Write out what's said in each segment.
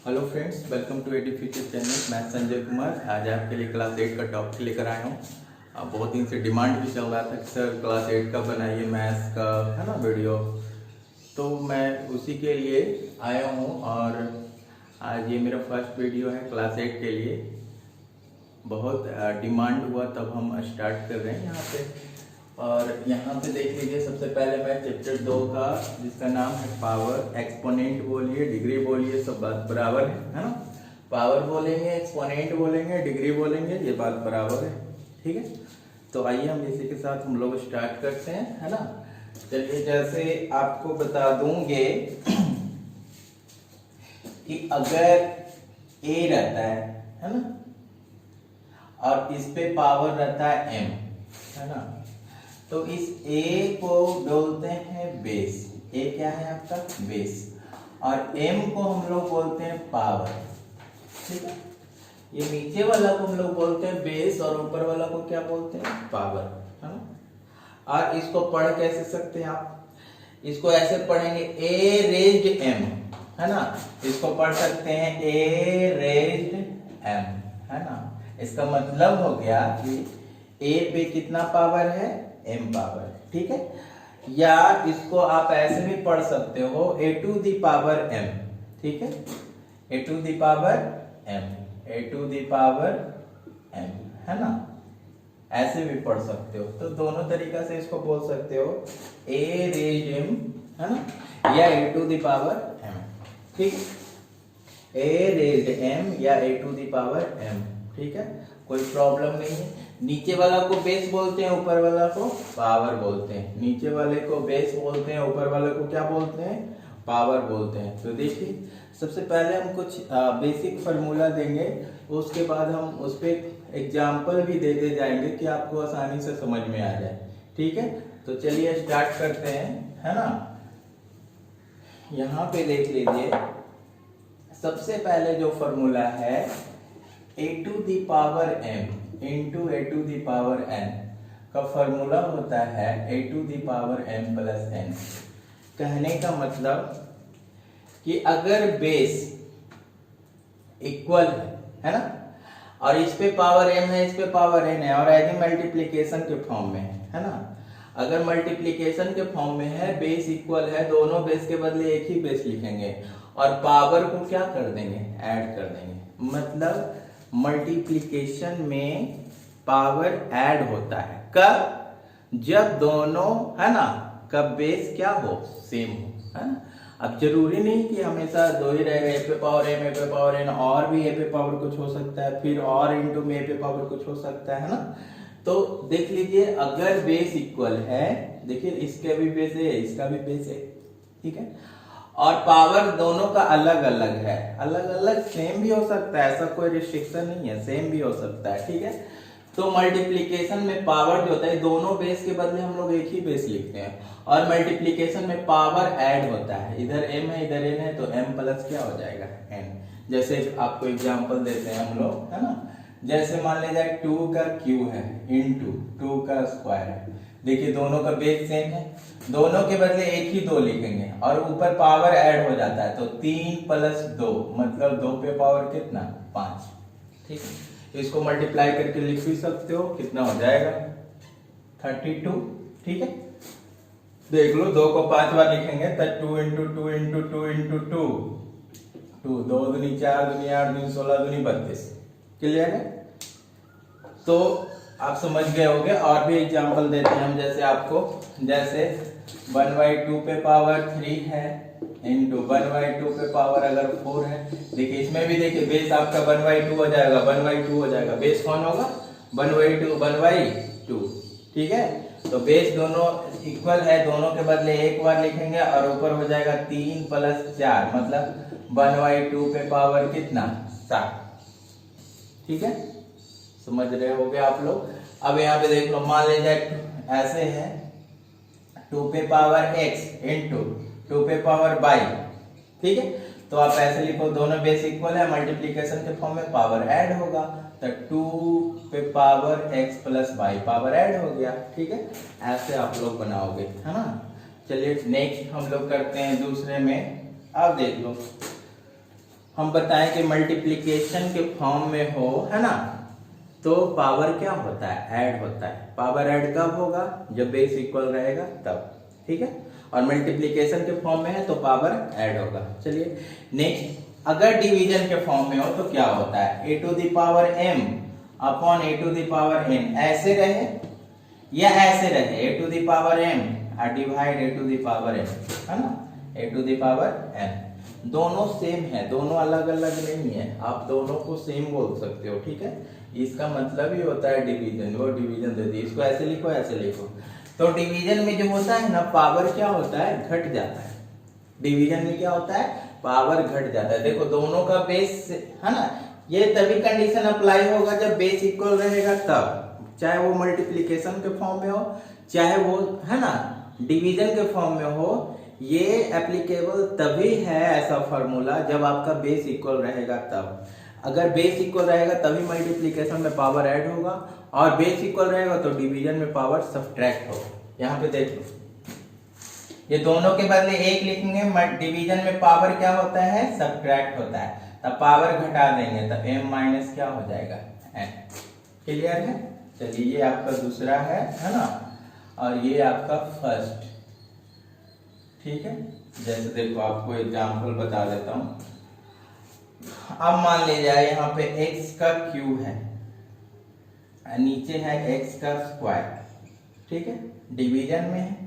Hello friends, welcome to AD future channel. मैं संजय कुमार आज आपके लिए क्लास 8 का टॉपिक लेकर आया हूँ। बहुत दिन से डिमांड भी चल रहा था कि सर क्लास 8 का बनाइए, मैथ्स का है ना वीडियो। तो मैं उसी के लिए आया हूँ और आज ये मेरा फर्स्ट वीडियो है क्लास 8 के लिए। बहुत डिमांड हुआ तब हम स्टार्ट कर रहे हैं यहाँ पे। और यहाँ पे देख लीजिए, सबसे पहले मैं चैप्टर 2 का जिसका नाम है पावर, एक्सपोनेंट बोलिए, डिग्री बोलिए, सब बात बराबर है ना। पावर बोलेंगे, एक्सपोनेंट बोलेंगे, डिग्री बोलेंगे, ये बात बराबर है, ठीक है। तो आइए हम इसी के साथ हम लोग स्टार्ट करते हैं, है ना। चलिए, जैसे आपको बता दूंगे कि अगर ए रहता है ना, और इस पे पावर रहता है m, है ना। तो इस a को बोलते हैं बेस। a क्या है आपका? बेस। और m को हम लोग बोलते हैं पावर, ठीक है। ये नीचे वाला को हम लोग बोलते हैं बेस और ऊपर वाला को क्या बोलते हैं? पावर, है ना। और इसको पढ़ कैसे सकते हैं आप? इसको ऐसे पढ़ेंगे a रेज्ड m, है ना। इसको पढ़ सकते हैं a रेज्ड m, है ना। इसका मतलब हो गया कि a पे कितना पावर है? m पावर, ठीक है। या इसको आप ऐसे भी पढ़ सकते हो a to the power m, ठीक है। a to the power m, a to the power m, है ना। ऐसे भी पढ़ सकते हो। तो दोनों तरीका से इसको बोल सकते हो a रेज m, है ना, या a to the power m, ठीक है। a रेज m या a to the power m, ठीक है, कोई प्रॉब्लम नहीं है। नीचे वाला को बेस बोलते हैं, ऊपर वाला को पावर बोलते हैं। नीचे वाले को बेस बोलते हैं, ऊपर वाले को क्या बोलते हैं? पावर बोलते हैं। तो देखिए, सबसे पहले हम कुछ बेसिक फार्मूला देंगे, उसके बाद हम उस पर एग्जाम्पल भी दे जाएंगे कि आपको आसानी से समझ में आ जाए, ठीक है। तो चलिए स्टार्ट करते हैं, है ना। यहाँ पे देख लीजिए, सबसे पहले जो फॉर्मूला है a to the power m into a to the power n का फॉर्मूला होता है a to the power m plus n। कहने का मतलब कि अगर बेस इक्वल है ना, और इस पे पावर m है, इस पे पावर n है, और यदि मल्टीप्लिकेशन के फॉर्म में है ना, अगर मल्टीप्लिकेशन के फॉर्म में है, बेस इक्वल है, दोनों बेस के बदले एक ही बेस लिखेंगे और पावर को क्या कर देंगे? ऐड कर देंगे। मतलब मल्टीप्लिकेशन में पावर ऐड होता है कब? जब दोनों, है ना, कब बेस क्या हो? सेम हो, है ना। अब जरूरी नहीं कि हमेशा दो ही रहेगा, ए पे पावर m, ए पे पावर n, और भी ए पे पावर कुछ हो सकता है, फिर और इंटू में ए पे पावर कुछ हो सकता है ना। तो देख लीजिए, अगर बेस इक्वल है, देखिए इसका भी बेस है, इसका भी बेस है, ठीक है, और पावर दोनों का अलग अलग है, अलग अलग सेम भी हो सकता है, ऐसा कोई रिस्ट्रिक्शन नहीं है, सेम भी हो सकता है, ठीक है। तो मल्टीप्लिकेशन में पावर जो होता है, दोनों बेस के बदले हम लोग एक ही बेस लिखते हैं, और मल्टीप्लिकेशन में पावर ऐड होता है, इधर m है इधर n है, तो m प्लस क्या हो जाएगा? n। जैसे आपको एग्जांपल देते हैं हम लोग, है ना। जैसे मान लीजिए 2 का क्यू है इंटू 2 का स्क्वायर है। देखिए दोनों का बेस सेम है, दोनों के बदले एक ही 2 लिखेंगे और ऊपर पावर ऐड हो जाता है, तो 3 प्लस 2 मतलब 2 पे पावर कितना? 5, ठीक है। इसको मल्टीप्लाई करके लिख भी सकते हो, कितना हो जाएगा? 32, ठीक है। देख लो, 2 को 5 बार लिखेंगे तो 2 इंटू 2 इंटू 2 इंटू 2, 2 दूनी 4 दूनी 8 दूनी 16 दूनी 32। क्लियर है? तो आप समझ गए होंगे। और भी एग्जांपल देते हैं हम, जैसे आपको, जैसे 1/2 पे पावर 3 है इंटू 1/2 पे पावर अगर 4 है। देखिए इसमें भी देखिए बेस आपका 1/2 हो जाएगा, 1/2 हो जाएगा। बेस कौन होगा? 1/2, ठीक है। तो बेस दोनों इक्वल है, दोनों के बदले एक बार लिखेंगे और ऊपर हो जाएगा 3 प्लस 4 मतलब 1/2 पे पावर कितना? 7, ठीक है। समझ रहे होगे आप लोग। अब यहाँ पे देख लो, मान लीजिए ऐसे है 2 पे पावर x इंटू 2 पे पावर y, ठीक है। तो आप ऐसे लिखो, दोनों बेस इक्वल है, मल्टीप्लिकेशन के फॉर्म में पावर ऐड होगा, तो 2 पे power x plus y power add हो गया, ठीक है। ऐसे आप लोग बनाओगे, है ना। चलिए नेक्स्ट हम लोग करते हैं दूसरे में। अब देख लो, हम बताएं कि मल्टीप्लिकेशन के फॉर्म में हो, है ना, तो पावर क्या होता है, ऐड होता है। पावर ऐड कब होगा, जब बेस इक्वल रहेगा तब, ठीक है। और मल्टीप्लिकेशन के फॉर्म में है तो पावर ऐड होगा। चलिए नेक्स्ट, अगर डिवीजन के फॉर्म में हो तो क्या होता है, a to the power m upon a to the power n, ऐसे रहे या ऐसे रहे, a to the power m divide a to the power n, है ना, a to the power n। दोनों सेम है, दोनों अलग अलग नहीं है, आप दोनों को सेम बोल सकते हो, ठीक है। इसका मतलब ही होता है डिवीजन, वो डिवीजन दे दी, इसको ऐसे लिखो ऐसे लिखो। तो डिवीजन में जो होता है ना, पावर क्या होता है, घट जाता है। डिवीजन में क्या होता है, पावर घट जाता है। देखो दोनों का बेस, है ना, ये तभी कंडीशन अप्लाई होगा जब बेस इक्वल रहेगा तब, चाहे वो मल्टीप्लिकेशन के फॉर्म में हो, चाहे वो, है ना, डिवीजन के फॉर्म में हो। ये एप्लीकेबल तभी है ऐसा फॉर्मूला जब आपका बेस इक्वल रहेगा तब। अगर बेस इक्वल रहेगा तभी मल्टीप्लिकेशन में पावर ऐड होगा, और बेस इक्वल रहेगा तो डिवीजन में पावर सब्ट्रैक्ट होगा। यहाँ पे देख लो, ये दोनों के बदले एक लिखेंगे, डिवीजन में पावर क्या होता है, सब्ट्रैक्ट होता है, तब पावर घटा देंगे तब m माइनस क्या हो जाएगा, n। क्लियर है। चलिए ये आपका दूसरा है ना, और ये आपका फर्स्ट, ठीक है। जैसे देखो आपको एग्जांपल बता देता हूं। अब मान लीजिए यहाँ पे x का क्यूब है, नीचे है x का स्क्वायर, ठीक है, डिवीजन में है।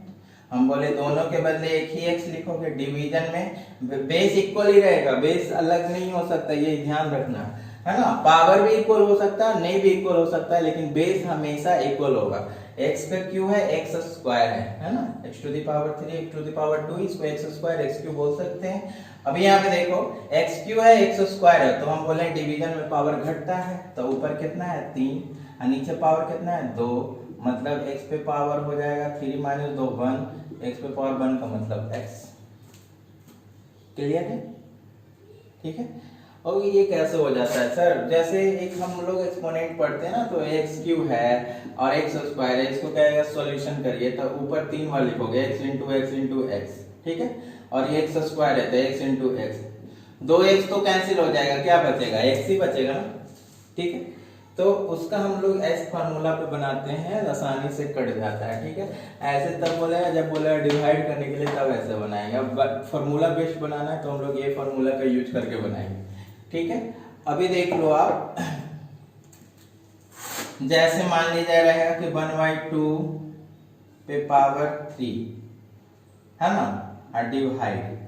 हम बोले दोनों के बदले एक ही x लिखोगे। डिवीजन में बेस इक्वल ही रहेगा, बेस अलग नहीं हो सकता, ये ध्यान रखना, है ना। पावर भी इक्वल हो सकता है, नहीं भी इक्वल हो सकता है, लेकिन बेस हमेशा इक्वल होगा। x का क्यूब है, x स्क्वायर है ना, x to the power 3, x to the power 2, इसको x स्क्वायर x क्यूब बोल सकते हैं। अभी यहाँ पे देखो x क्यूब है, x स्क्वायर है, तो हम बोले डिवीजन में पावर घटता है, तो ऊपर कितना है 3, और नीचे पावर कितना है 2, मतलब x पे पावर हो जाएगा 3 माइनस 2 1, x पे पावर 1 का मतलब x। क्लियर है, ठीक है। और ये कैसे हो जाता है सर, जैसे एक हम लोग एक्सपोनेंट पढ़ते हैं ना, तो x क्यूब है और x स्क्वायर है, इसको कहेगा सॉल्यूशन करिए, तो ऊपर 3 बार लिखोगे x इंटू x, ठीक है। और ये x स्क्वायर है तो x इंटू x, 2x तो कैंसिल हो जाएगा, क्या बचेगा, x ही बचेगा ना, ठीक है। तो उसका हम लोग ऐसे फार्मूला पे बनाते हैं, आसानी से कट जाता है, ठीक है। ऐसे तब बोलेगा जब बोलेगा डिवाइड करने के लिए, तब ऐसे बनाएंगे। अब फार्मूला बेस्ड बनाना है तो हम लोग ये फार्मूला का यूज करके बनाएंगे, ठीक है। अभी देख लो आप, जैसे मान लीजिए रहेगा कि 1/2 पे पावर 3, है ना, और डिवाइड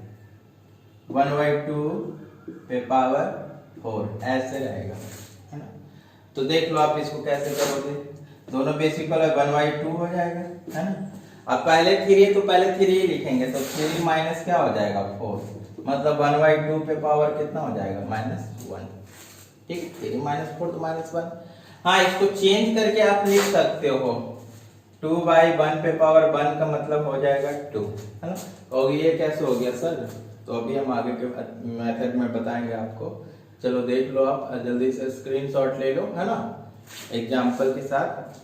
1/2 पे पावर 4, ऐसे रहेगा, है ना। तो देख लो आप इसको कैसे करोगे, दोनों बेस इक्वल है, 1/2 हो जाएगा, है ना। अब पहले 3 है तो पहले 3 ही लिखेंगे, तो 3 माइनस क्या हो जाएगा 4, मतलब 1/2 पे पावर कितना हो जाएगा -1, ठीक है। 3 माइनस 4 तो -1। हाँ, इसको चेंज करके आप लिख सकते हो, 2/1 पे पावर 1 का मतलब हो जाएगा 2, है ना। और ये कैसे हो गया सर, तो अभी हम आगे के मेथड में बताएंगे आपको। चलो देख लो आप, जल्दी से स्क्रीनशॉट ले लो, है ना, एग्जाम्पल के साथ।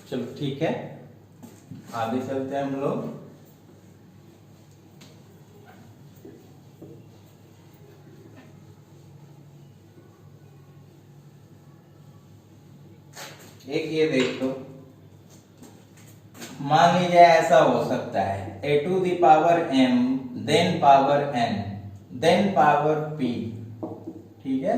चलो ठीक है, आगे चलते हैं हम लोग। एक ये देख लो, मान लीजिए ऐसा हो सकता है a to the power m then power n then power p, ठीक है।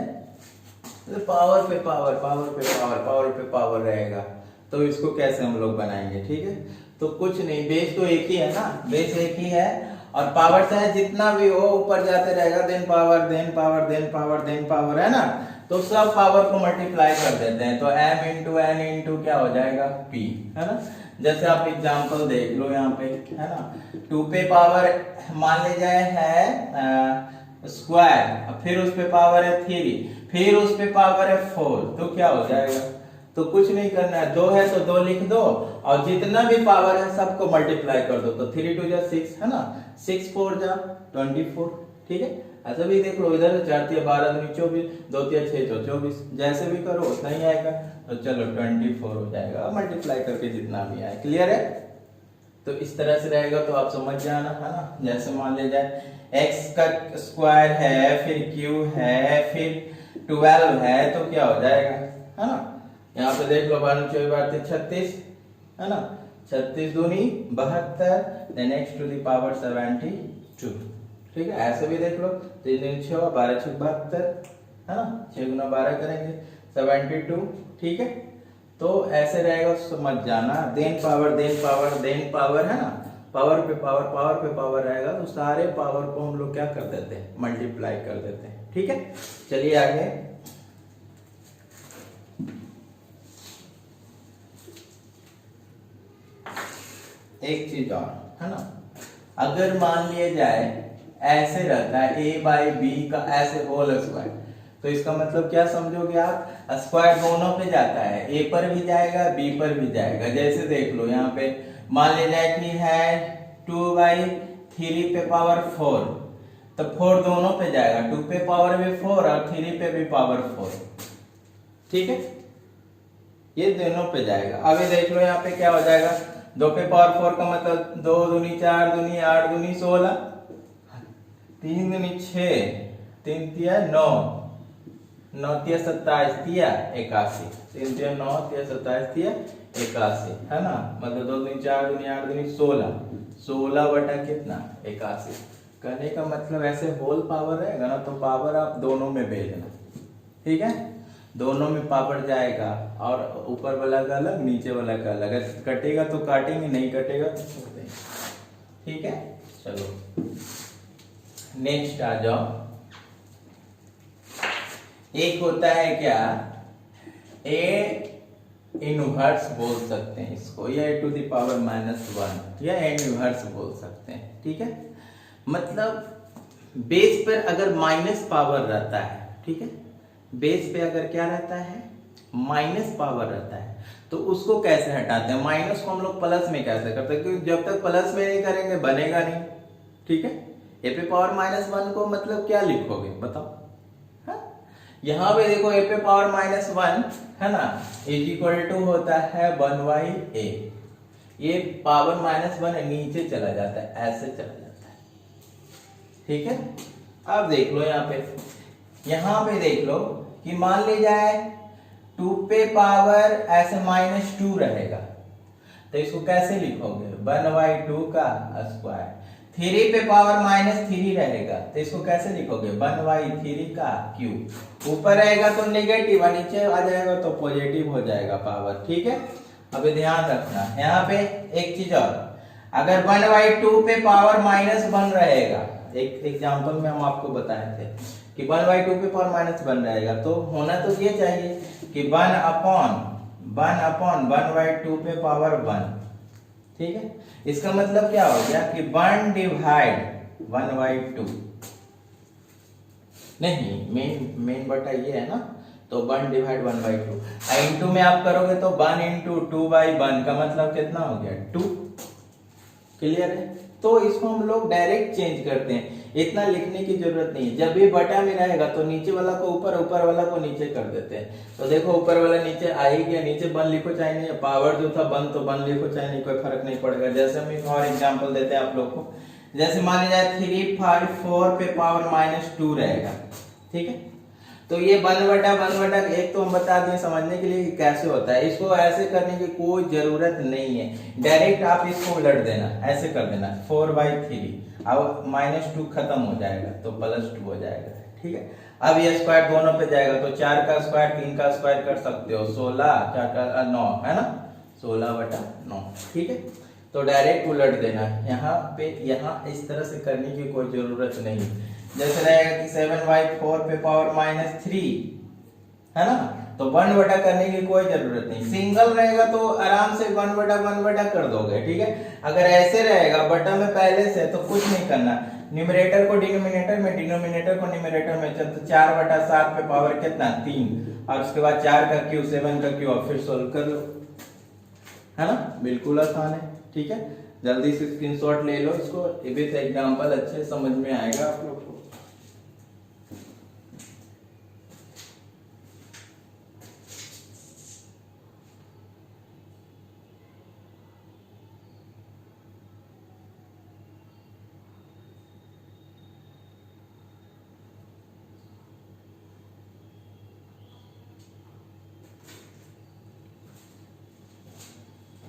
तो पावर पे पावर, पावर पे पावर, पावर पे पावर रहेगा, तो इसको कैसे हम लोग बनाएंगे, ठीक है। तो कुछ नहीं, बेस तो एक ही है ना, बेस एक ही है, और पावर चाहे जितना भी हो ऊपर जाते रहेगा, then power then power then power then power, है ना। तो सब पावर को मल्टीप्लाई कर देते हैं, तो m इंटू n इंटू क्या हो जाएगा p, है ना। जैसे आप एग्जांपल देख लो यहाँ पे, है ना, 2 पे पावर मान लीजिए है स्क्वायर, फिर उस पे पावर है 3, फिर उस पे पावर है 4, तो क्या हो जाएगा, तो कुछ नहीं करना है, 2 है तो 2 लिख दो और जितना भी पावर है सबको मल्टीप्लाई कर दो। तो 3 2 जा 6 है ना, 6 4 जा 24, ठीक है। ऐसा भी देख लो, इधर 4 3 12 दूनी 24, 2 3 6 तो 24, जैसे भी करो उतना ही आएगा। तो चलो 24 हो जाएगा मल्टीप्लाई करके जितना भी आए। क्लियर है? तो इस तरह से रहेगा, तो आप समझ जाना है ना। जैसे मान ले जाए x का स्क्वायर है, फिर q है, फिर 12 है, तो क्या हो जाएगा, है ना। यहाँ पे देख लो 36 है ना, 36 दूनी 72, then x to the power 72, ठीक है। ऐसे भी देख लो 3 3 6 12 6 72 है ना, 6 गुना 12 करेंगे 72, ठीक है। तो ऐसे रहेगा, समझ जाना। Then power then power then power है ना, पावर पे पावर रहेगा, तो सारे पावर को हम लोग क्या कर देते हैं, मल्टीप्लाई कर देते हैं, ठीक है। चलिए आगे, एक चीज और है ना, अगर मान लिया जाए ऐसे रहता है a बाई बी का ऐसे होल स्क्वायर, तो इसका मतलब क्या समझोगे आप, स्क्वायर दोनों पे जाता है, a पर भी जाएगा b पर भी जाएगा। जैसे देख लो यहाँ पे मान लिया जाए कि है 2/3 पे पावर 4, तो 4 दोनों पे जाएगा, 2 पे पावर भी 4 और 3 पे भी पावर 4, ठीक है। ये दोनों पे जाएगा। अभी देख लो यहाँ पे क्या हो जाएगा, 2 पे पावर 4 का मतलब 2 दूनी 4 दूनी 8 दूनी 16, 3 दूनी 6, 3 तिया 9, 9 तिया 27 तिया 81, 3 तिया 9 तिया 27 तिया 81 है ना, मतलब 2 दूनी 4 दूनी 8 दूनी 16, 16 बटा कितना 81। कहने का मतलब ऐसे होल पावर रहेगा ना, तो पावर आप दोनों में भेजना, ठीक है। दोनों में पावर जाएगा और ऊपर वाला का अलग नीचे वाला का अलग, कटेगा तो काटेंगे, नहीं कटेगा तो छोड़ देंगे, ठीक है। चलो नेक्स्ट आ जाओ। एक होता है क्या, ए इनवर्स बोल सकते हैं इसको, या ए टू द पावर -1 या ए इनवर्स बोल सकते हैं, ठीक है। मतलब बेस पर अगर माइनस पावर रहता है, ठीक है, बेस पे अगर क्या रहता है, माइनस पावर रहता है, तो उसको कैसे हटाते हैं। माइनस को हम लोग प्लस में कैसे करते हैं, क्योंकि जब तक प्लस में नहीं करेंगे बनेगा नहीं, ठीक है। ए पे पावर -1 को मतलब क्या लिखोगे बताओ, यहाँ पे देखो a पे पावर -1 है ना, इज इक्वल टू होता है 1/a, ये पावर -1 नीचे चला जाता है, ऐसे चला जाता है, ठीक है। अब देख लो यहाँ पे देख लो कि मान ली जाए 2 पे पावर ऐसे -2 रहेगा, तो इसको कैसे लिखोगे, 1/2 का स्क्वायर। 3 पे पावर -3 रहेगा, तो इसको कैसे लिखोगे, 1/3 का क्यूब। ऊपर रहेगा तो नेगेटिव, नीचे आ जाएगा तो पॉजिटिव हो जाएगा पावर, ठीक है। अभी ध्यान रखना यहाँ पे एक चीज और, अगर 1/2 पे पावर -1 रहेगा, एक एग्जांपल में हम आपको बताए थे कि 1/2 पे पावर -1 रहेगा, तो होना तो ये चाहिए कि 1/1/2 पे पावर 1, ठीक है। इसका मतलब क्या हो गया कि 1 डिवाइड 1/2, नहीं मेन बटा ये है ना, तो 1 डिवाइड 1/2 इंटू में आप करोगे तो 1 इंटू 2/1 का मतलब कितना हो गया 2। क्लियर है? तो इसको हम लोग डायरेक्ट चेंज करते हैं, इतना लिखने की जरूरत नहीं है। जब भी बटा में रहेगा तो नीचे वाला को ऊपर, ऊपर वाला को नीचे कर देते हैं। तो देखो ऊपर वाला नीचे आ ही गया, नीचे 1 लिखो चाहे नहीं, पावर जो था 1 तो 1 लिखो चाहे नहीं, कोई फर्क नहीं पड़ेगा। जैसे हम एक और एग्जांपल देते हैं आप लोग को, जैसे मान लीजिए 3 5 4 पे पावर -2 रहेगा, ठीक है। तो ये 1/1 एक तो हम बता दें समझने के लिए कि कैसे होता है। इसको ऐसे करने की कोई जरूरत नहीं है, डायरेक्ट आप इसको उलट देना, ऐसे कर देना 4/3, अब -2 खत्म हो जाएगा तो +2 हो जाएगा, ठीक है। अब ये स्क्वायर दोनों पे जाएगा तो 4 का स्क्वायर 3 का स्क्वायर कर सकते हो, 16 4 का 9 है ना, 16/9, ठीक है। तो डायरेक्ट उलट देना यहाँ पे, यहाँ इस तरह से करने की कोई जरूरत नहीं। जैसे रहेगा कि 7/4 पे पावर -3 है ना, तो 1 करने की कोई जरूरत नहीं। सिंगल रहेगा तो आराम से 1/1 कर दोगे, ठीक है। अगर ऐसे रहेगा बटा में पहले से, तो कुछ नहीं करना, न्यूमरेटर को डिनोमिनेटर में, डिनोमिनेटर को न्यूमरेटर में, तो 4/7 पे पावर कितना 3, और उसके बाद 4 का क्यूब 7 का क्यूब, और फिर सोल्व कर लो, है ना। बिल्कुल आसान है, ठीक है। जल्दी से स्क्रीनशॉट ले लो इसको, विद एग्जांपल अच्छे समझ में आएगा आप लोग को।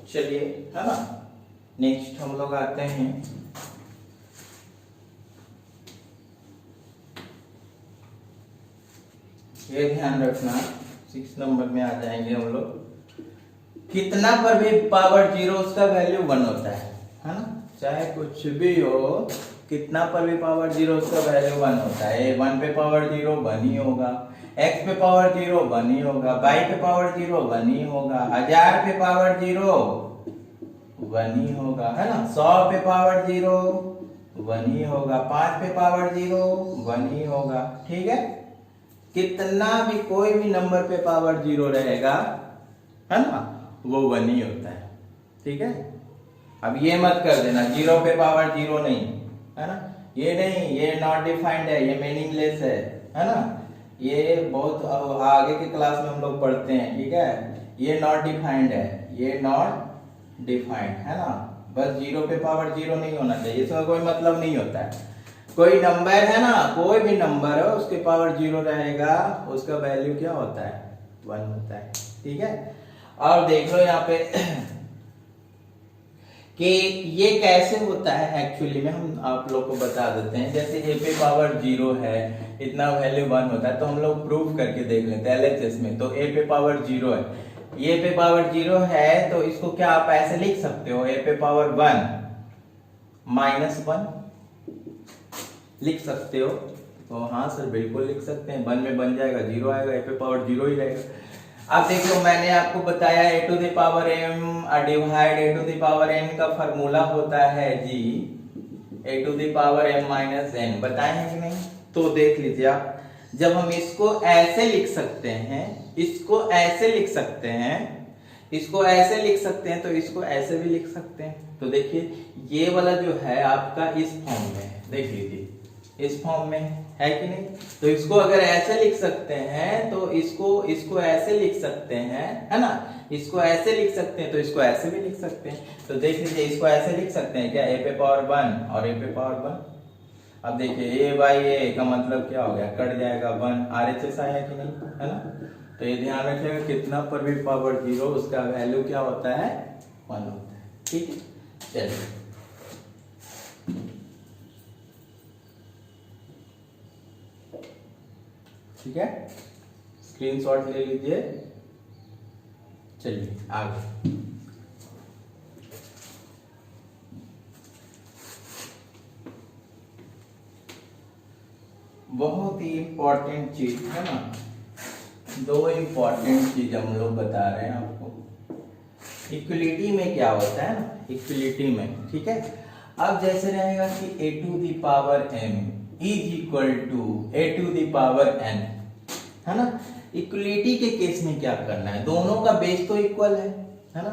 चलिए, है ना। नेक्स्ट हम लोग आते हैं ये ध्यान रखना, 6 नंबर में आ जाएंगे हम लोग। कितना पर भी पावर 0 उसका वैल्यू 1 होता है ना। चाहे कुछ भी हो, कितना पर भी पावर 0 उसका वैल्यू 1 होता है। 1 पे पावर 0 1 ही होगा, x पे पावर 0 1 ही होगा, y पे पावर 0 1 ही होगा, 1000 पे पावर 0 1 ही होगा, है ना। 100 पे पावर 0 1 ही होगा, 5 पे पावर 0 1 ही होगा, ठीक है। कितना भी कोई भी नंबर पे पावर 0 रहेगा, है ना, वो 1 ही होता है, ठीक है। अब ये मत कर देना 0 पे पावर 0 नहीं, है ना, ये नहीं, ये नॉट डिफाइंड है, ये मीनिंगलेस है ना। ये बहुत आगे के क्लास में हम लोग पढ़ते हैं, ठीक है। ये नॉट डिफाइंड है, ये नॉट डिफाइंड, है ना। बस 0 पे पावर 0 नहीं होना चाहिए, इसका कोई मतलब नहीं होता है। कोई नंबर है ना, कोई भी नंबर है, उसके पावर 0 रहेगा, उसका वैल्यू क्या होता है 1 होता है, ठीक है। और देख लो यहाँ पे कि ये कैसे होता है एक्चुअली में, हम आप लोग को बता देते हैं। जैसे a पे पावर 0 है, इतना वैल्यू 1 होता है, तो हम लोग प्रूफ करके देख लेते हैं LHS में। तो a पे पावर 0 है, ये पे पावर 0 है, तो इसको क्या आप ऐसे लिख सकते हो, a पे पावर 1 -1 लिख सकते हो। तो हाँ सर बिल्कुल लिख सकते हैं, 1 में बन जाएगा, 0 आएगा, a पे पावर 0 ही रहेगा। अब देख लो, मैंने आपको बताया a to the power m divide a to the power n का फार्मूला होता है जी a to the power m minus n, बताए हैं कि नहीं। तो देख लीजिए आप, जब हम इसको ऐसे लिख सकते हैं, इसको ऐसे लिख सकते हैं, इसको ऐसे लिख सकते हैं, तो इसको ऐसे भी लिख सकते हैं। तो देखिए ये वाला जो है आपका इस फॉर्म में है, देख लीजिए इस फॉर्म में है कि नहीं। तो इसको अगर ऐसे लिख सकते हैं, तो इसको ऐसे लिख सकते हैं, है ना। इसको ऐसे लिख सकते हैं, तो इसको ऐसे भी लिख सकते हैं। तो देख लीजिए, इसको ऐसे लिख सकते हैं क्या, a पे पावर 1 और a पे पावर 1। अब देखिए a बाई a का मतलब क्या हो गया, कट जाएगा 1, RHS आया कि नहीं, है ना। तो ये ध्यान रखिएगा, कितना पर भी पावर 0 उसका वैल्यू क्या होता है 1 होता है, ठीक है। चलिए ठीक है, स्क्रीनशॉट ले लीजिए। चलिए आगे, बहुत ही इंपॉर्टेंट चीज है ना, 2 इंपॉर्टेंट चीज हम लोग बता रहे हैं आपको। इक्वलिटी में क्या होता है ना, इक्वलिटी में, ठीक है। अब जैसे रहेगा कि a to the power m is equal to a to the power n, है ना। इक्वलिटी के केस में क्या करना है, दोनों का बेस तो इक्वल है ना।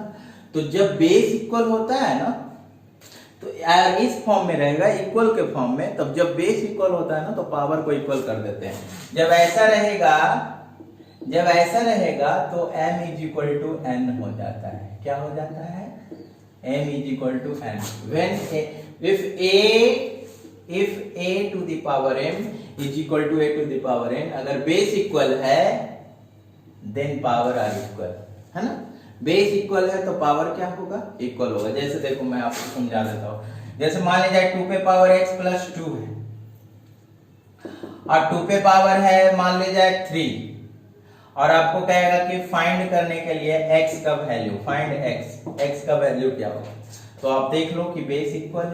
तो जब बेस इक्वल होता है ना, तो इस फॉर्म में रहेगा इक्वल के फॉर्म में, तब जब बेस इक्वल होता है ना, तो पावर को इक्वल कर देते हैं। जब ऐसा रहेगा तो m is equal to n हो जाता है। क्या हो जाता है, m is equal to n when if a to the power m is equal to a to the power n, अगर बेस इक्वल है देन पावर आर इक्वल, है ना। बेस इक्वल है तो पावर क्या होगा, इक्वल होगा। जैसे देखो मैं आपको समझा देता हूं, जैसे मान लीजिए 2 पे पावर x प्लस 2 है, और 2 पे पावर है मान लीजिए 3, और आपको कहेगा कि फाइंड करने के लिए x का वैल्यू, फाइंड x का वैल्यू क्या होगा। तो आप देख लो कि बेस इक्वल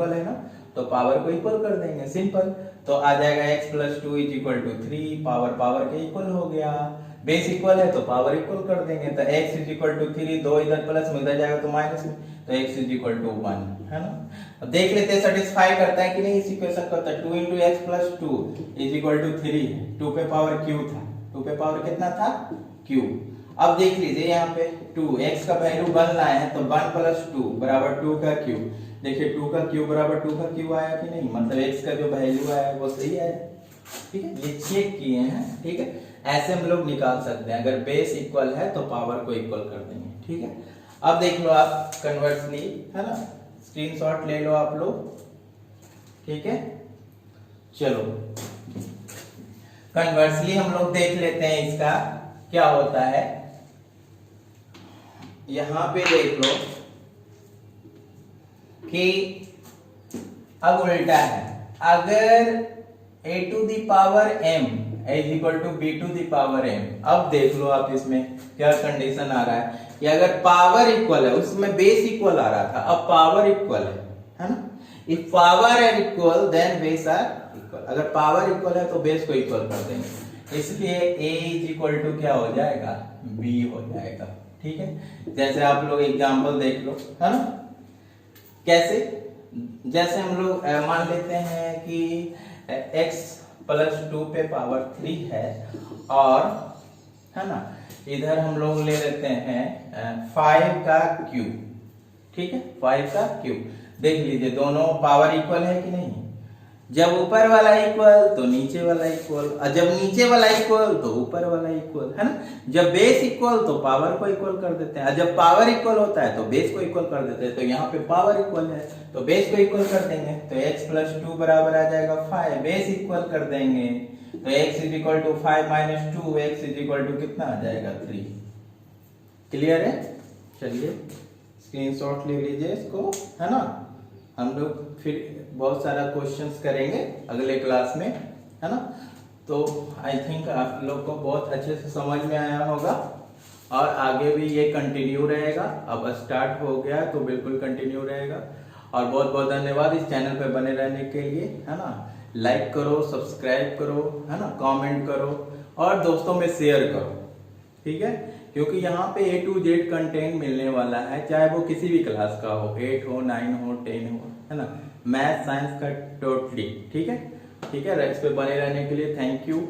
है ना, तो पावर को इक्वल कर देंगे, सिंपल। तो आ जाएगा x plus 2 is equal to 3, power के इक्वल हो गया। बेस इक्वल है तो पावर इक्वल कर देंगे, तो x इज इक्वल टू 3, 2 इधर प्लस में इधर जाएगा तो माइनस में, तो x इज इक्वल टू 1, है ना। अब देख लेते हैं सेटिस्फाई करता है कि नहीं इस इक्वेशन को। तो 2 into x plus 2 is equal to 3, 2 पे पावर q था, 2 पे पावर कितना था q। अब देख लीजिए यहाँ पे 2 x का वैल्यू 1 लाए हैं, तो 1 plus 2 बराबर 2 का q। देखिए 2 का q बराबर 2 का q आया कि नहीं, मतलब x का जो वैल्यू आया वो सही है, ठीक है, ये चेक किए हैं, ठीक है। ऐसे हम लोग निकाल सकते हैं, अगर बेस इक्वल है तो पावर को इक्वल कर देंगे, ठीक है। अब देख लो आप कन्वर्सली, है ना, स्क्रीनशॉट ले लो आप लोग, ठीक है। चलो कन्वर्सली हम लोग देख लेते हैं इसका क्या होता है। यहां पे देख लो कि अब उल्टा है, अगर a to the power m is equal to b to the power m। अब देख लो आप इसमें क्या कंडीशन आ रहा है कि अगर पावर इक्वल है, उसमें बेस इक्वल आ रहा था, अब पावर इक्वल है ना। If power are equal then base are equal, अगर पावर इक्वल है तो बेस को इक्वल कर देंगे, इसलिए a इज इक्वल टू क्या हो जाएगा b हो जाएगा, ठीक है। जैसे आप लोग एग्जांपल देख लो, है ना, कैसे, जैसे हम लोग मान लेते हैं कि x प्लस 2 पे पावर 3 है, और है ना इधर हम लोग ले लेते हैं 5 का क्यूब, ठीक है, 5 का क्यूब। देख लीजिए दोनों पावर इक्वल है कि नहीं, जब ऊपर वाला इक्वल तो नीचे वाला इक्वल, और जब नीचे वाला इक्वल तो ऊपर वाला इक्वल, है ना। जब बेस इक्वल तो पावर को इक्वल कर देते हैं, और जब पावर इक्वल होता है तो बेस को इक्वल कर देते हैं। तो यहाँ पे पावर इक्वल है तो बेस को इक्वल कर देंगे, तो x प्लस 2 बराबर आ जाएगा 5, बेस इक्वल कर देंगे तो x is equal to 5 minus 2, x is equal to कितना आ जाएगा 3। क्लियर है, चलिए स्क्रीनशॉट ले लीजिए इसको, है ना। हम लोग फिर बहुत सारा क्वेश्चंस करेंगे अगले क्लास में, है ना। तो आई थिंक आप लोग को बहुत अच्छे से समझ में आया होगा, और आगे भी ये कंटिन्यू रहेगा। अब स्टार्ट हो गया तो बिल्कुल कंटिन्यू रहेगा। और बहुत बहुत धन्यवाद इस चैनल पे बने रहने के लिए, है ना। लाइक करो, सब्सक्राइब करो, है ना, कमेंट करो और दोस्तों में शेयर करो, ठीक है, क्योंकि यहाँ पे A to Z कंटेंट मिलने वाला है, चाहे वो किसी भी क्लास का हो, 8 हो, 9 हो, 10 हो, है ना, मैथ साइंस का टोटली, ठीक है। ठीक है, इस पे बने रहने के लिए थैंक यू।